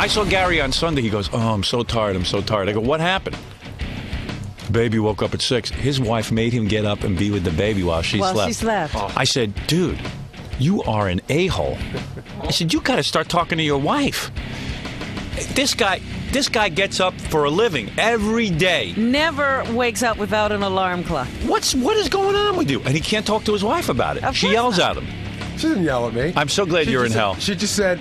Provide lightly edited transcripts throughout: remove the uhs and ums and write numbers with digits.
I saw Gary on Sunday. He goes, "Oh, I'm so tired. I'm so tired." I go, "What happened?" The baby woke up at 6. His wife made him get up and be with the baby while she slept. While she slept. Oh. I said, "Dude, you are an a-hole." I said, "You got to start talking to your wife." This guy gets up for a living every day. Never wakes up without an alarm clock. What is going on with you? And he can't talk to his wife about it. She yells at him. She didn't yell at me. I'm so glad you're in hell. She just said,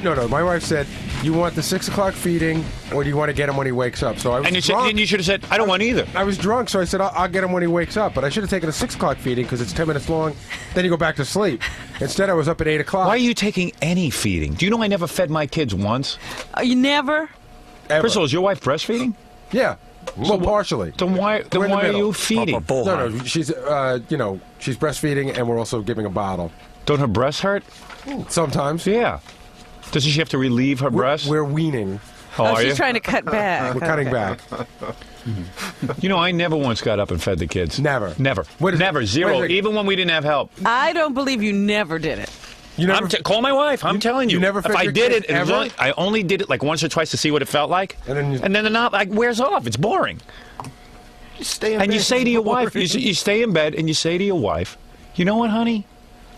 no. My wife said, "You want the 6 o'clock feeding, or do you want to get him when he wakes up?" So I was drunk. And you should have said, "I don't want either." I was drunk, so I said, I'll get him when he wakes up. But I should have taken a 6 o'clock feeding because it's 10 minutes long. Then you go back to sleep. Instead, I was up at 8 o'clock. Why are you taking any feeding? Do you know I never fed my kids once? You never? Ever. First of all, is your wife breastfeeding? Yeah. Well, partially. Then why are you feeding? No, she's she's breastfeeding, and we're also giving a bottle. Don't her breasts hurt? Sometimes. Yeah. Doesn't she have to relieve her breasts? We're weaning. Oh, are she's you? trying to cut back. We're cutting back. You know, I never once got up and fed the kids. Never. Never. Zero. Even when we didn't have help. I don't believe you never did it. You never, call my wife. I'm telling you. You never if fed I your did kids it, ever? I only did it like once or twice to see what it felt like. And then the knob wears off. It's boring. You stay in And bed. you say to your wife, you stay in bed and you say to your wife, "You know what, honey?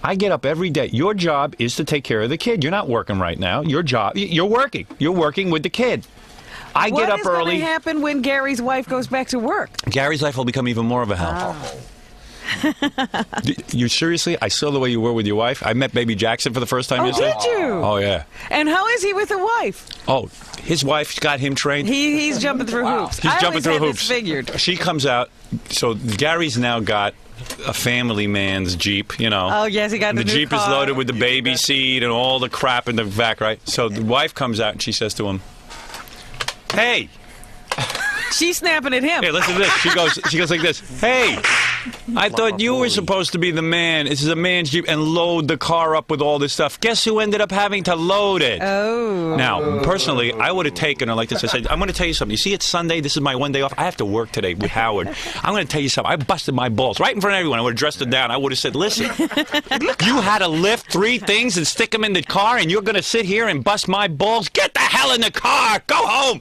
I get up every day. Your job is to take care of the kid. You're not working right now. You're working. You're working with the kid. I get up early." What is going to happen when Gary's wife goes back to work? Gary's life will become even more of a hell. You seriously? I saw the way you were with your wife. I met Baby Jackson for the first time yesterday. Did you? Oh, yeah. And how is he with the wife? Oh, his wife's got him trained. He's jumping through hoops. He's jumping through hoops. Figured. She comes out. So Gary's now got a family man's Jeep, you know. Oh, yes, he got the new Jeep is car. loaded with the baby seat and all the crap in the back, right? So the wife comes out and she says to him, "Hey." She's snapping at him. Hey, listen to this. She goes like this. "Hey, I thought you were supposed to be the man. This is a man's Jeep and load the car up with all this stuff. Guess who ended up having to load it?" Oh. Now, personally, I would have taken her like this. I said, "I'm going to tell you something. You see, it's Sunday. This is my one day off. I have to work today with Howard. I'm going to tell you something. I busted my balls right in front of everyone. I would have dressed her down. I would have said, listen, you had to lift 3 things and stick them in the car, and you're going to sit here and bust my balls? Get the hell in the car. Go home.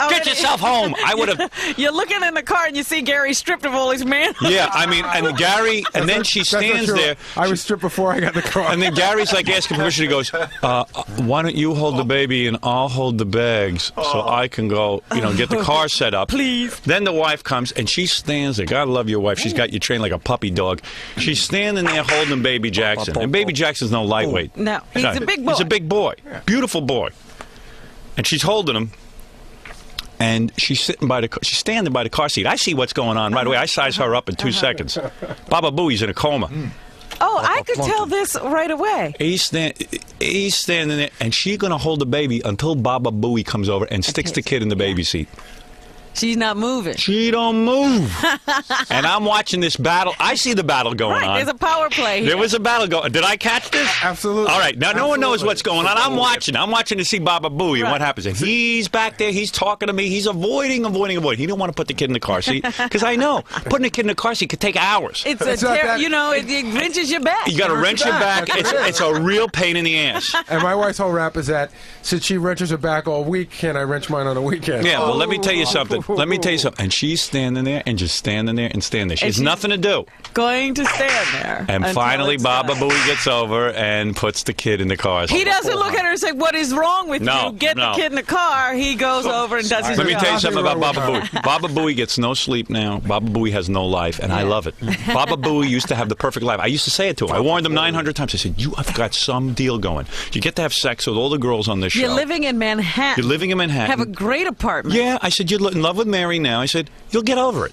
Get yourself home." I would have. You're looking in the car and you see Gary stripped of all his man. Yeah, I mean, and Gary, and then she stands there. I was stripped before I got the car. And then Gary's like asking permission. He goes, "Why don't you hold the baby and I'll hold the bags so I can go, get the car set up." Please. Then the wife comes and she stands there. God love your wife. She's got you trained like a puppy dog. She's standing there holding Baby Jackson. And Baby Jackson's no lightweight. No, he's a big boy. He's a big boy. Beautiful boy. And she's holding him. And she's standing by the car seat. I see what's going on right away. I size her up in 2 seconds. Baba Booey's in a coma. Oh, I could tell this right away. He's standing there, and she's going to hold the baby until Baba Booey comes over and sticks the kid in the baby seat. She's not moving. She don't move. And I'm watching this battle. I see the battle going on. There's a power play here. There was a battle going. Did I catch this? Absolutely. All right. Now, no one knows what's going on. I'm watching. I'm watching to see Baba Booey and what happens. And he's back there. He's talking to me. He's avoiding. He don't want to put the kid in the car seat because I know putting a kid in the car seat could take hours. It wrenches your back. You got to wrench your back. It's a real pain in the ass. And my wife's whole rap is that since she wrenches her back all week, can I wrench mine on a weekend? Yeah, well, let me tell you something. And she's standing there and just standing there and standing there. She has nothing to do. Going to stand there. And finally, Baba Booey gets over and puts the kid in the car. He doesn't look at her and say, "What is wrong with you? Get the kid in the car." He goes over and does his job. Let me tell you something about Baba Booey. Baba Booey gets no sleep now. Baba Booey has no life, and I love it. Baba Booey used to have the perfect life. I used to say it to him. I warned him 900 times. I said, "You have got some deal going. You get to have sex with all the girls on this show. You're living in Manhattan. You're living in Manhattan. Have a great apartment." Yeah, I said, "You're in love with Mary now." I said, "You'll get over it.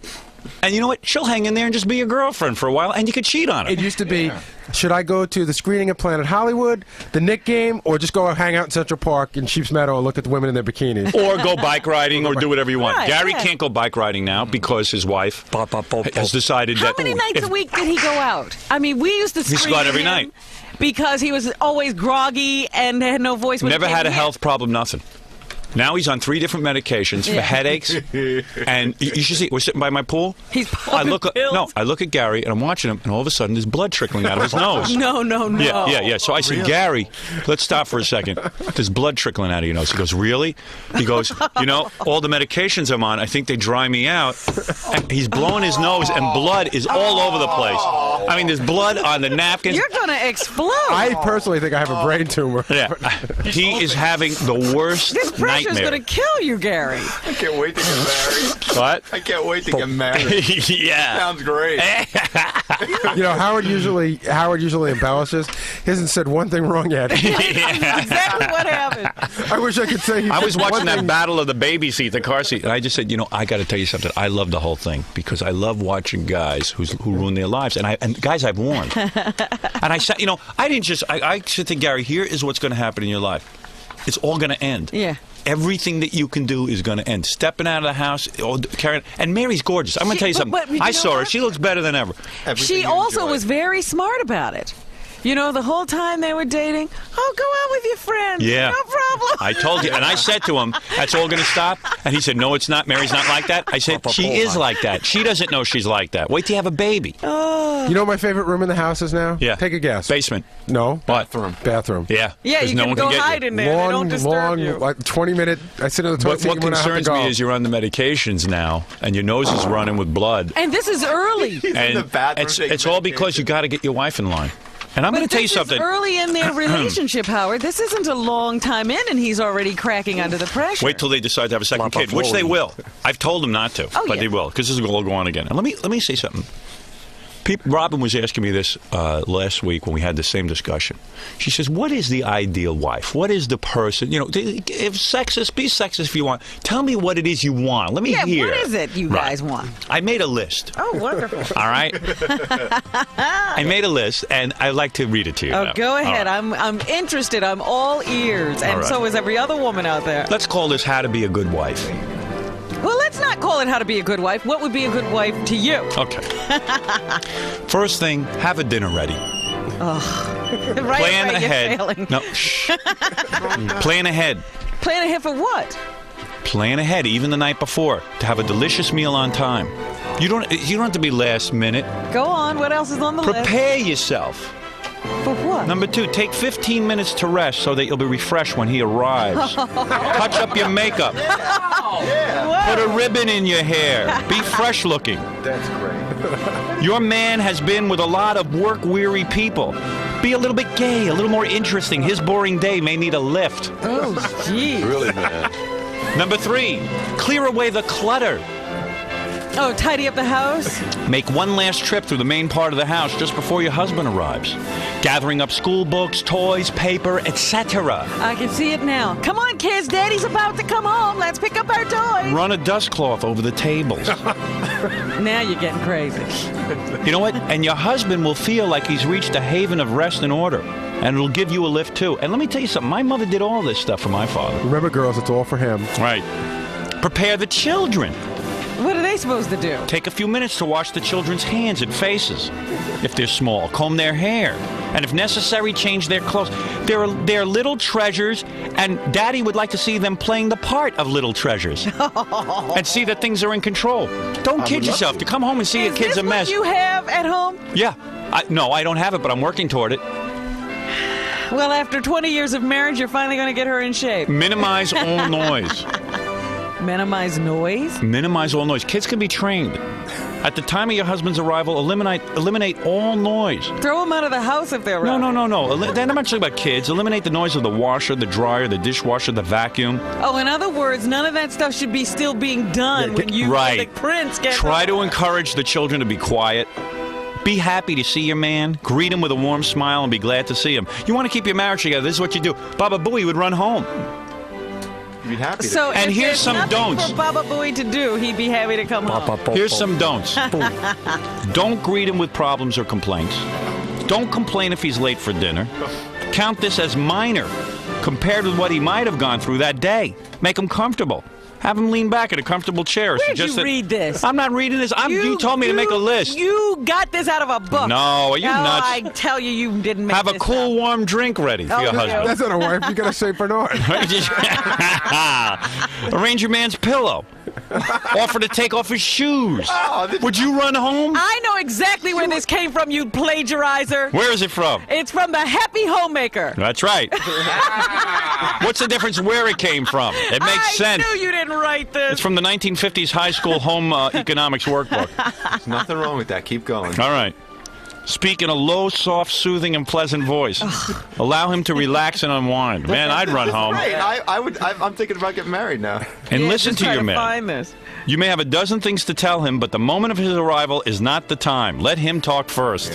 And you know what? She'll hang in there and just be your girlfriend for a while, and you could cheat on her." It used to be, should I go to the screening at Planet Hollywood, the Knick game, or just go hang out in Central Park in Sheep's Meadow and look at the women in their bikinis? Or go bike riding or do whatever you want. Right, Gary can't go bike riding now because his wife has decided How that... many nights a week did he go out? I mean, we used to scream He's gone every him night. because he was always groggy and had no voice. When Never he came had a in. health problem, nothing. Now he's on 3 different medications for headaches, and you should see. We're sitting by my pool. He's popping pills. I look at Gary, and I'm watching him, and all of a sudden, there's blood trickling out of his nose. No. Yeah. So I said, Gary, let's stop for a second. There's blood trickling out of your nose. He goes, really? He goes, all the medications I'm on, I think they dry me out. And he's blowing his nose, and blood is all over the place. I mean, there's blood on the napkins. You're gonna explode. I personally think I have a brain tumor. Yeah, he is having the worst This pressure's nightmare. gonna kill you, Gary. I can't wait to get married. What? I can't wait to get married. Yeah. Sounds great. Howard usually embellishes. He hasn't said one thing wrong yet. Exactly what happened. I wish I could say he I was said watching one that thing. battle of the baby seat, the car seat, and I just said, I got to tell you something. I love the whole thing because I love watching guys who ruin their lives, and guys I've warned. And I said, I said to Gary, here is what's going to happen in your life. It's all going to end. Yeah. Everything that you can do is going to end. Stepping out of the house, carrying. And Mary's gorgeous. I'm going to tell you something. but you I know saw her. what? She looks better than ever. She also was very smart about it. The whole time they were dating, go out with your friends. Yeah. No problem. I told you. And I said to him, that's all going to stop? And he said, no, it's not. Mary's not like that. I said, she is like that. She doesn't know she's like that. Wait till you have a baby. You know what my favorite room in the house is now? Yeah. Take a guess. Basement. No. Bathroom. Bathroom. Yeah. Yeah, 'Cause you no can one go get hide you. in there. They don't disturb you. Like 20-minute. I sit in the toilet But what seat when I have to concerns go. me is you're on the medications now, and your nose is running with blood. And this is early. And the bathroom taking it's all because medication. you got to get your wife in line. And I'm going to But tell you this something. is early in their relationship, Howard. This isn't a long time in, and he's already cracking under the pressure. Wait till they decide to have a second kid, which they will. I've told them not to, but yeah. they will, because this is going to go on again. And let me say something. Robin was asking me this last week when we had the same discussion. She says, what is the ideal wife? What is the person? If sexist, be sexist if you want. Tell me what it is you want. Let me hear. What is it you guys want? I made a list. Oh, wonderful. All right? I made a list, and I'd like to read it to you. Oh, now. go All ahead. right. I'm interested. I'm all ears, and All right. so is every other woman out there. Let's call this How to Be a Good Wife. Well, let's not call it How to Be a Good Wife. What would be a good wife to you? Okay. First thing, have a dinner ready. Right Plan away, you're ahead. failing. No, shh. Plan ahead. Plan ahead for what? Plan ahead, even the night before, to have a delicious meal on time. You don't have to be last minute. Go on. What else is on the list? Prepare yourself. For what? Number 2, take 15 minutes to rest so that you'll be refreshed when he arrives. Touch up your makeup. Put a ribbon in your hair. Be fresh looking. That's great. Your man has been with a lot of work-weary people. Be a little bit gay, a little more interesting. His boring day may need a lift. Oh, gee. Really, man. Number 3, clear away the clutter. Oh, tidy up the house? Make one last trip through the main part of the house just before your husband arrives. Gathering up school books, toys, paper, etc. I can see it now. Come on, kids. Daddy's about to come home. Let's pick up our toys. Run a dust cloth over the tables. Now you're getting crazy. You know what? And your husband will feel like he's reached a haven of rest and order. And it'll give you a lift, too. And let me tell you something. My mother did all this stuff for my father. Remember, girls, it's all for him. Right. Prepare the children. What are they supposed to do? Take a few minutes to wash the children's hands and faces. If they're small, comb their hair. And if necessary, change their clothes. They're little treasures, and Daddy would like to see them playing the part of little treasures. And see that things are in control. Don't kid yourself. To come home and see your kid's Is a this mess. what you have at home? Yeah. No, I don't have it, but I'm working toward it. Well, after 20 years of marriage, you're finally going to get her in shape. Minimize all noise. Minimize noise? Minimize all noise. Kids can be trained. At the time of your husband's arrival, eliminate all noise. Throw them out of the house if they're around. No. Then I'm not talking about kids. Eliminate the noise of the washer, the dryer, the dishwasher, the vacuum. Oh, in other words, none of that stuff should be still being done when you right. and the prince get Try to home. encourage the children to be quiet. Be happy to see your man. Greet him with a warm smile and be glad to see him. You want to keep your marriage together. This is what you do. Baba Booey would run home. You'd be happy to. So And if here's there's some nothing don'ts. for Baba Booey to do, he'd be happy to come home. Here's some don'ts. Don't greet him with problems or complaints. Don't complain if he's late for dinner. Count this as minor compared with what he might have gone through that day. Make him comfortable. Have him lean back in a comfortable chair. Where'd Suggest you that- read this? I'm not reading this. You told me to make a list. You got this out of a book. No, are you nuts? I tell you, you didn't make Have a this cool, up. warm drink ready for Oh, your no. husband. That's not a wife. You got to say Bernard. Arrange your man's pillow. Offer to take off his shoes. Would you run home? I know exactly where this came from, you plagiarizer. Where is it from? It's from the Happy Homemaker. That's right. What's the difference where it came from? It makes sense. I knew you didn't write this. It's from the 1950s high school home economics workbook. There's nothing wrong with that. Keep going. All right. Speak in a low, soft, soothing, and pleasant voice. Allow him to relax and unwind. Man, I'd run home. Right. I'm thinking about getting married now. And Yeah, listen just to try your man. Find this. You may have a dozen things to tell him, but the moment of his arrival is not the time. Let him talk first.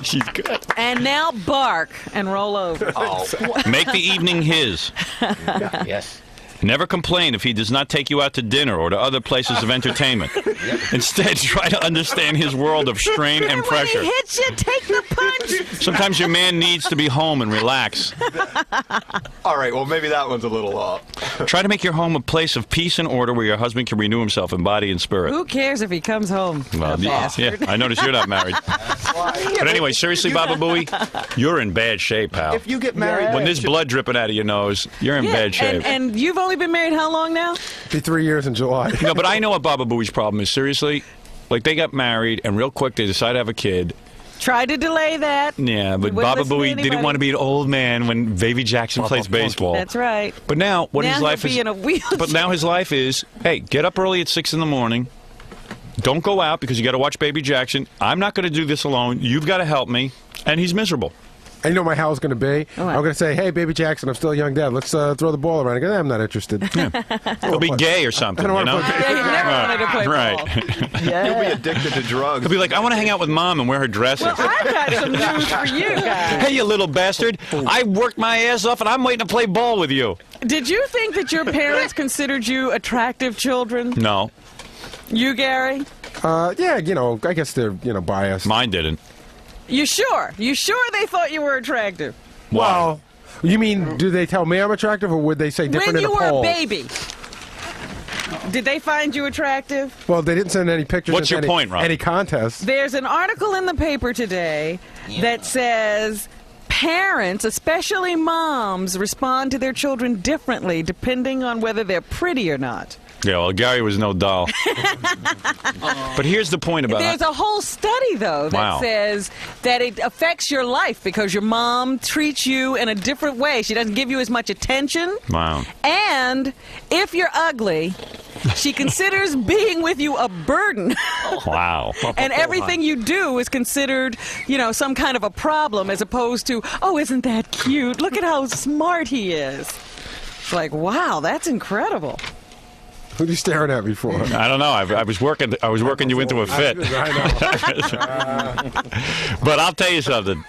She's good. And now bark and roll over. Make the evening his. Yes. Never complain if he does not take you out to dinner or to other places of entertainment. Instead, try to understand his world of strain and When pressure. he hits you, take the punch. Sometimes your man needs to be home and relax. All right. Well, maybe that one's a little off. Try to make your home a place of peace and order where your husband can renew himself in body and spirit. Who cares if he comes home? Well, The bastard. yeah, I notice you're not married. But anyway, seriously, Baba Booey, you're in bad shape, pal. If you get married, When there's blood dripping out of your nose, you're in Yeah, bad shape. and you've only been married how long now? Be 3 years in July. No, but I know what Baba Booey's problem is. Seriously, like they got married and real quick they decided to have a kid. Tried to delay that. Yeah, but Wouldn't Baba listen to Booey anybody. didn't want to be an old man when Baby Jackson plays baseball. That's right. But now, what Now his he'll life be is. in a wheelchair. But now his life is: hey, get up early at 6 in the morning. Don't go out because you got to watch Baby Jackson. I'm not going to do this alone. You've got to help me. And he's miserable. I know my how's going to be. Oh, I'm going to say, hey, Baby Jackson, I'm still a young dad. Let's throw the ball around. I go, I'm not interested. He'll be gay or something. I don't you know? wanna play Yeah, he never wanted to play Right. ball. you'll be addicted to drugs. He'll be like, I want to hang out with Mom and wear her dresses. Well, I've got some news for you guys. Hey, you little bastard. I worked my ass off and I'm waiting to play ball with you. Did you think that your parents considered you attractive children? No, You, Gary? Yeah, I guess they're, biased. mine didn't. You sure? You sure they thought you were attractive? Why? Well, you mean, do they tell me I'm attractive, or would they say different When you in a were poll? a baby, did they find you attractive? Well, they didn't send any pictures. What's into your any, point, Rob? Any contest. There's an article in the paper today that says parents, especially moms, respond to their children differently depending on whether they're pretty or not. Yeah, well, Gary was no doll. But here's the point about There's it. a whole study, though, that Wow. says that it affects your life because your mom treats you in a different way. She doesn't give you as much attention. Wow. And if you're ugly, she considers being with you a burden. Wow. And everything you do is considered, some kind of a problem as opposed to, oh, isn't that cute? Look at how smart he is. It's like, wow, that's incredible. Who are you staring at me for? I don't know. I was working you into a fit. I know. But I'll tell you something.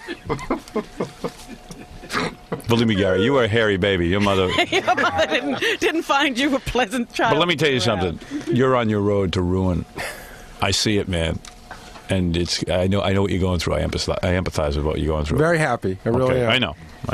Believe me, Gary, you were a hairy baby. Your mother. Your mother didn't find you a pleasant child. But let me tell you to be around. something. You're on your road to ruin. I see it, man. And I know what you're going through. I empathize with what you're going through. Very happy. I really am. I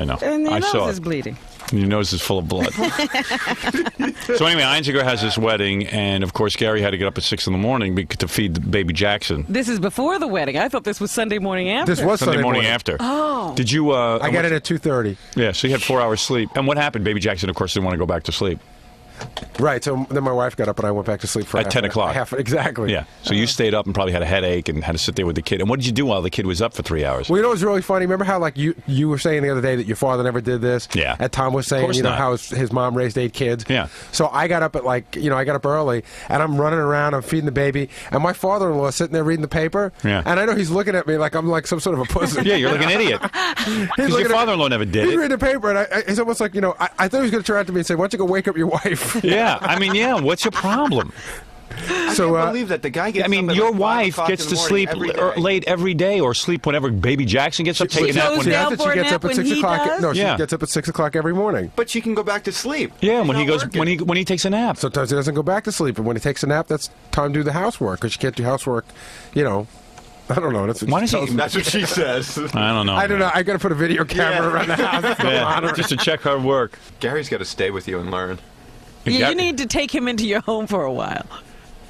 know. And your I saw nose is it. bleeding. Your nose is full of blood. So anyway, Einziger has this wedding, and of course Gary had to get up at 6 in the morning to feed the Baby Jackson. This is before the wedding. I thought this was Sunday morning after. This was Sunday morning morning after. Oh. Did you? I got in at 2:30. Yeah, so you had 4 hours sleep. And what happened? Baby Jackson, of course, didn't want to go back to sleep. Right. So then my wife got up and I went back to sleep for At 10 o'clock. Exactly. Yeah. So you stayed up and probably had a headache and had to sit there with the kid. And what did you do while the kid was up for 3 hours? Well, what's really funny? Remember how you were saying the other day that your father never did this? Yeah. And Tom was saying, course not. how his mom raised 8 kids. Yeah. So I got up at I got up early and I'm running around, I'm feeding the baby, and my father-in-law is sitting there reading the paper. Yeah. And I know he's looking at me like I'm like some sort of a pussy. Yeah, you're like an idiot. He's Because looking your at- father-in-law never did He's it. reading the paper, and it's almost like, I thought he was going to turn out to me and say, why don't you go wake up your wife? Yeah. I mean, yeah. What's your problem? So, I believe that the guy gets. I mean, up at your like 5 wife o'clock gets in to the morning sleep every day. late every day or sleep whenever Baby Jackson gets up, She take a nap goes when down that for a she gets nap up at when 6 he o'clock. does? No, Yeah. she gets up at 6 o'clock every morning. But she can go back to sleep. Yeah, She's when he not goes working. when he takes a nap. Sometimes he doesn't go back to sleep, and when he takes a nap, that's time to do the housework, because you can't do housework, I don't know. That's what Why she does he- tells me. That's what she says. I don't know. I don't know. I got to put a video camera Yeah. around the house. Yeah, just to check her work. Gary's got to stay with you and learn. Yeah, you need to take him into your home for a while.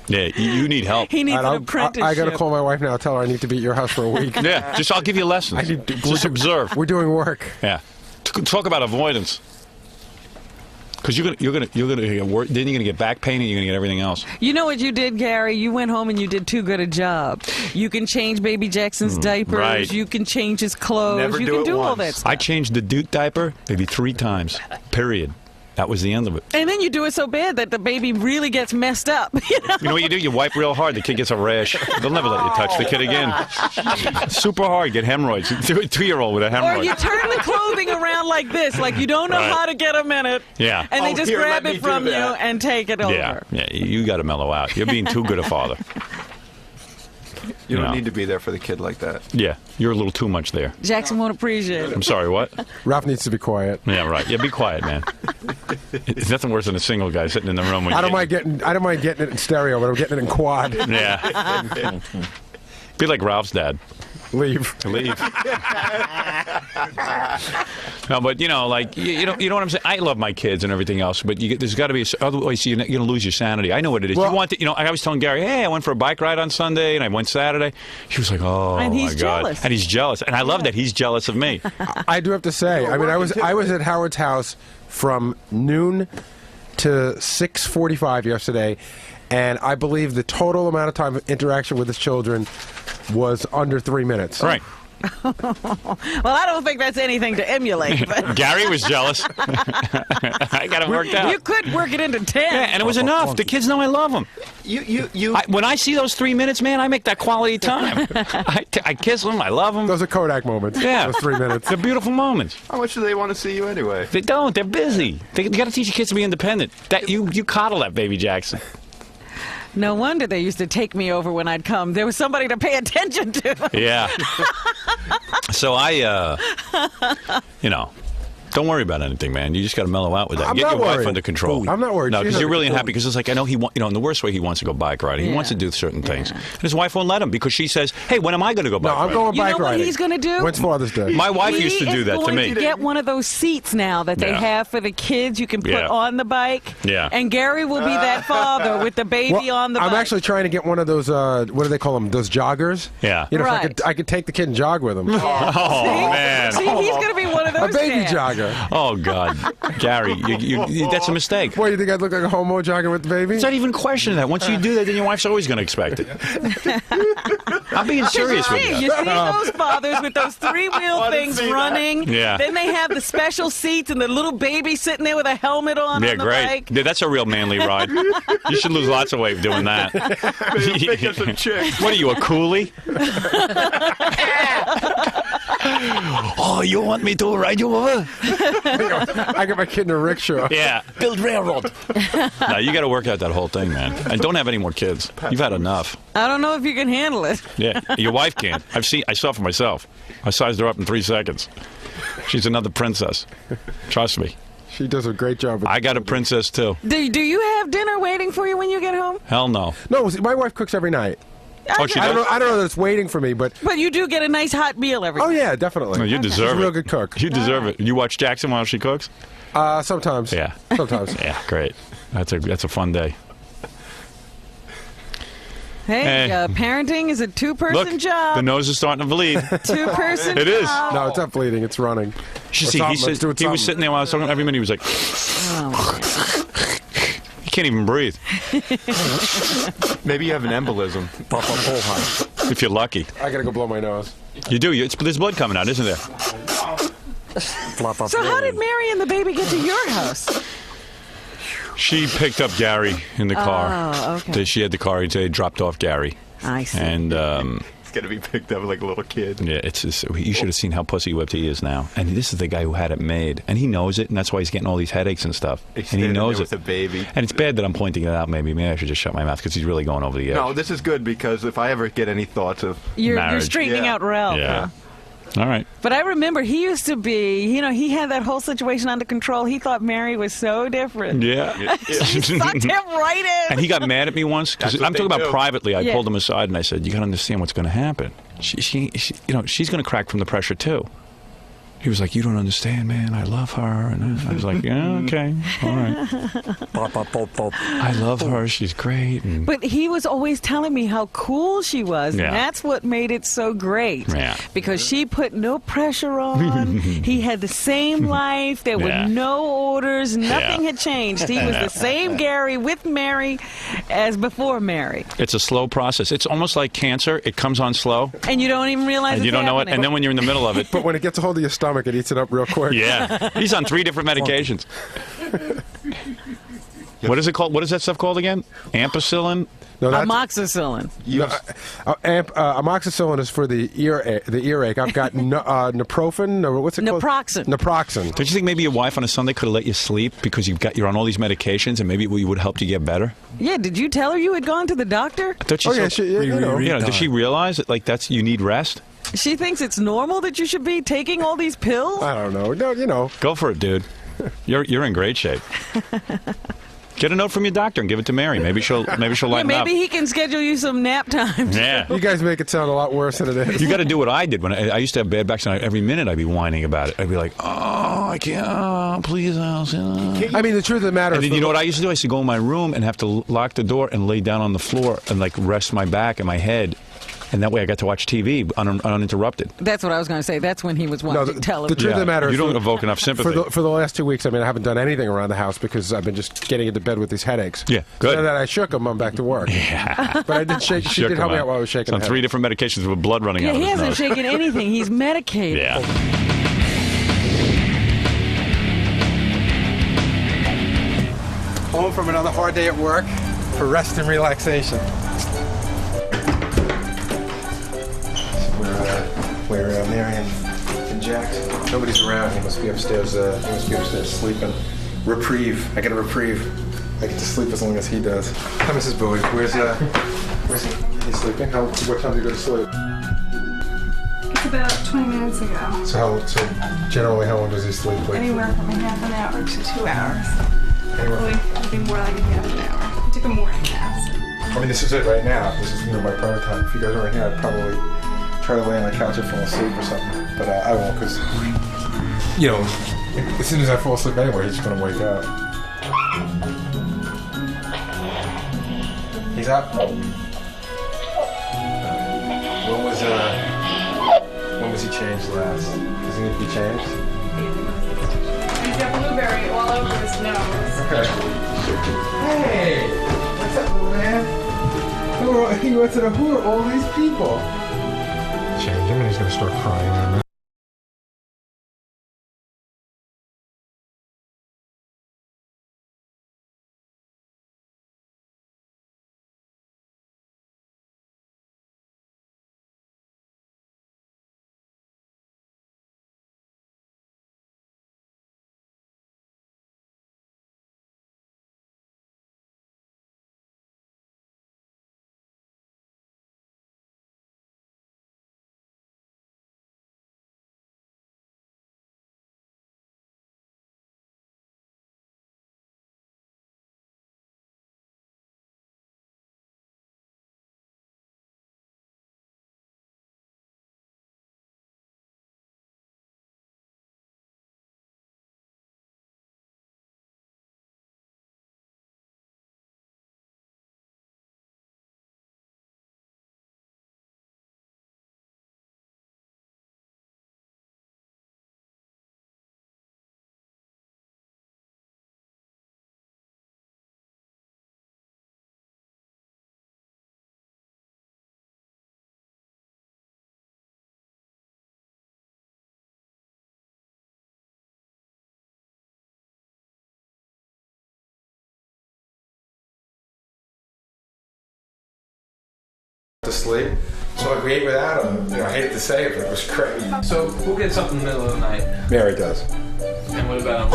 Yeah, you need help. He needs And an apprenticeship. I got to call my wife now. Tell her I need to be at your house for a week. Yeah, I'll give you lessons. I need to, Just observe. We're doing work. Yeah, talk about avoidance. Because you're gonna get work. Then you're gonna get back pain and you're gonna get everything else. You know what you did, Gary? You went home and you did too good a job. You can change Baby Jackson's diapers. right. You can change his clothes. Never you do can it do all once. that stuff. I changed the Duke diaper maybe 3 times. Period. That was the end of it. And then you do it so bad that the baby really gets messed up. You know? You know what you do? You wipe real hard. The kid gets a rash. They'll never let you touch the kid again. Super hard. Get hemorrhoids. 2-year-old with a Or hemorrhoid. you turn the clothing around like this, like you don't know Right. how to get them in it. Yeah. And they Oh, just here, grab let me it from do you that. and take it Yeah, over. yeah. You got to mellow out. You're being too good a father. You don't No. need to be there for the kid like that. Yeah, you're a little too much there. Jackson won't appreciate it. I'm sorry. What? Ralph needs to be quiet. Yeah, right. Yeah, be quiet, man. It's nothing worse than a single guy sitting in the room. When I you don't mind getting it in stereo, but I'm getting it in quad. Yeah. Be like Ralph's dad. Leave. Leave. No, but you know, like you know what I'm saying. I love my kids and everything else, but there's got to be otherwise you're going to lose your sanity. I know what it is. Well- You want to, I was telling Gary, hey, I went for a bike ride on Sunday and I went Saturday. He was like, oh And he's my god, jealous. and he's jealous, and I love that he's jealous of me. I do have to say, I mean, I was at Howard's house from noon to 6:45 yesterday, and I believe the total amount of time of interaction with his children was under 3 minutes. Right. Well, I don't think that's anything to emulate. But Gary was jealous. I got it worked out. you could work it into 10. Yeah, and it was enough. The kids know I love them. You. When I see those 3 minutes, man, I make that quality time. I kiss them. I love them. Those are Kodak moments. Yeah. Those 3 minutes. They're beautiful moments. How much do they want to see you anyway? They don't. They're busy. You got to teach your kids to be independent. That you coddle that baby Jackson. No wonder they used to take me over when I'd come. There was somebody to pay attention to. Yeah. So don't worry about anything, man. You just got to mellow out with that. I'm Get not your wife worried. under control. I'm not worried. No, She's because you're under really control. unhappy. Because it's like I know in the worst way he wants to go bike riding. He Yeah. wants to do certain things, and his wife won't let him because she says, "Hey, when am I going to go bike No, I'm riding?" going You bike know what riding. he's going to do? When's Father's Day? My wife He used to do is that to going me. to get one of those seats now that they Yeah. have for the kids you can put Yeah. on the bike. Yeah. And Gary will be that father with the baby Well, on the I'm bike. actually trying to get one of those. What do they call them? Those joggers. Yeah. You know, Right. so I could take the kid and jog with him. Oh man. See, he's going to be one of A those baby dads. jogger. Oh God, Gary, that's a mistake. What, you think I'd look like a homo jogging with the baby? It's not even a question of that. Once you do that, then your wife's always going to expect it. I'm being serious with You you. see those fathers with those three-wheel things running. Yeah. Then they have the special seats and the little baby sitting there with a helmet on Yeah, the great. bike. Yeah, that's a real manly ride. You should lose lots of weight doing that. Think of some chicks. What are you, a coolie? Oh, you want me to ride you over? I get my kid in a rickshaw. Yeah, build railroad. No, you got to work out that whole thing, man. And don't have any more kids. You've had enough. I don't know if you can handle it. Yeah, your wife can. I saw for myself. I sized her up in 3 seconds. She's another princess. Trust me. She does a great job. With I got a princess too. Do you have dinner waiting for you when you get home? Hell no. No, see, my wife cooks every night. Oh, she I does? don't know that it's waiting for me, but But you do get a nice hot meal every oh day. yeah, definitely. No, you deserve She's a it. real good cook. You deserve it. You watch Jackson while she cooks? Sometimes. Yeah. Sometimes. Yeah, great. That's a fun day. Hey, Hey. parenting is a Look, two-person job. the nose is starting to bleed. Two-person It is. job. No, it's not bleeding. It's running. You should Or see, something. Let's do it he was something. sitting there while I was talking. Every minute he was like, he can't even breathe. Maybe you have an embolism. If you're lucky, I gotta go blow my nose. you do. There's blood coming out, isn't there? So how did Mary and the baby get to your house? She picked up Gary in the car. Oh, okay. She had the car. They dropped off Gary, I see. and It's gonna be picked up like a little kid. yeah, it's just, you should have seen how pussy whipped he is now. And this is the guy who had it made, and he knows it, and that's why he's getting all these headaches and stuff. He's And he standing knows there it. with a baby. And it's bad that I'm pointing it out. Maybe I should just shut my mouth because he's really going over the edge. No, this is good because if I ever get any thoughts of You're marriage. straightening Yeah. out Ralph. Yeah. All right. But I remember he used to be, he had that whole situation under control. He thought Mary was so different. Yeah. She sucked him right in. And he got mad at me once because That's what I'm talking they about do. privately. I Yeah. pulled him aside and I said, "You got to understand what's going to happen. She she's going to crack from the pressure too. He was like, "You don't understand, man. I love her." And I was like, "Yeah, okay, all right. I love her. She's great." And But he was always telling me how cool she was. Yeah. And that's what made it so great. Yeah. Because she put no pressure on. He had the same life. There Yeah. were no orders. Nothing Yeah. had changed. He was the same Gary with Mary as before Mary. it's a slow process. It's almost like cancer. It comes on slow, And you don't even realize and you it's don't know it. happening. And then when you're in the middle of it, But when it gets a hold of your stomach, it eats it up real quick. yeah, he's on 3 different medications. What is it called? What is that stuff called again? Ampicillin. No, that's, Amoxicillin. no, amoxicillin is for the earache. I've got naproxen, or what's it called? Naproxen. Naproxen. Don't you think maybe your wife on a Sunday could have let you sleep because you're on all these medications, and maybe we would help you get better? Yeah, did you tell her you had gone to the doctor? Don't you? Oh, yeah, you know. Does she realize that you need rest? She thinks it's normal that you should be taking all these pills? I don't know. No, you know. Go for it, dude. You're in great shape. Get a note from your doctor and give it to Mary. Maybe she'll Yeah, lighten up. maybe he can schedule you some nap time. Yeah. You guys make it sound a lot worse than it is. You got to do what I did when I used to have bad backs, and every minute I'd be whining about it. I'd be like, "Oh, I can't. Oh, please, Alice." I mean, the truth of the matter And is, then, you know what I used to do? I used to go in my room and have to lock the door and lay down on the floor and like rest my back and my head, and that way I got to watch TV uninterrupted. That's what I was going to say. That's when he was no, watching the television. truth of the matter is, You don't evoke enough sympathy. for the last 2 weeks, I mean, I haven't done anything around the house because I've been just getting into bed with these headaches. Yeah, good. So now that I shook them, I'm back to work. Yeah. But I did shake. She Shook did help me him out while I was shaking. It's on the 3 headache. different medications with blood running Yeah, out of he his hasn't nose. shaken anything. He's medicated. Yeah. Home from another hard day at work for rest and relaxation. Where Mary and Jack. Nobody's around. He must be upstairs. Sleeping. Reprieve. I get a reprieve. I get to sleep as long as he does. Hi, Mrs. Bowie. Where's he? He's sleeping. What time do you go to sleep? It's about 20 minutes ago. So generally, how long does he sleep? Like, Anywhere from a half an hour to 2 hours. anywhere. Probably it'd be more like a half an hour. I took a morning nap. I mean, this is it right now. This is my prime time. If you guys weren't here, I'd probably try to lay on the couch and fall asleep or something. But I won't, because as soon as I fall asleep anyway, he's just gonna wake up. He's up. When was he changed last? Does he need to be changed? He's got blueberry all over his nose. Okay. Hey, what's up, little man? Who are all these people? Change him, and he's gonna start crying in a minute. To sleep. So I ate without him. I hate to say it, but it was crazy. So who gets up in the middle of the night? Mary does. And what about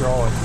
drawing.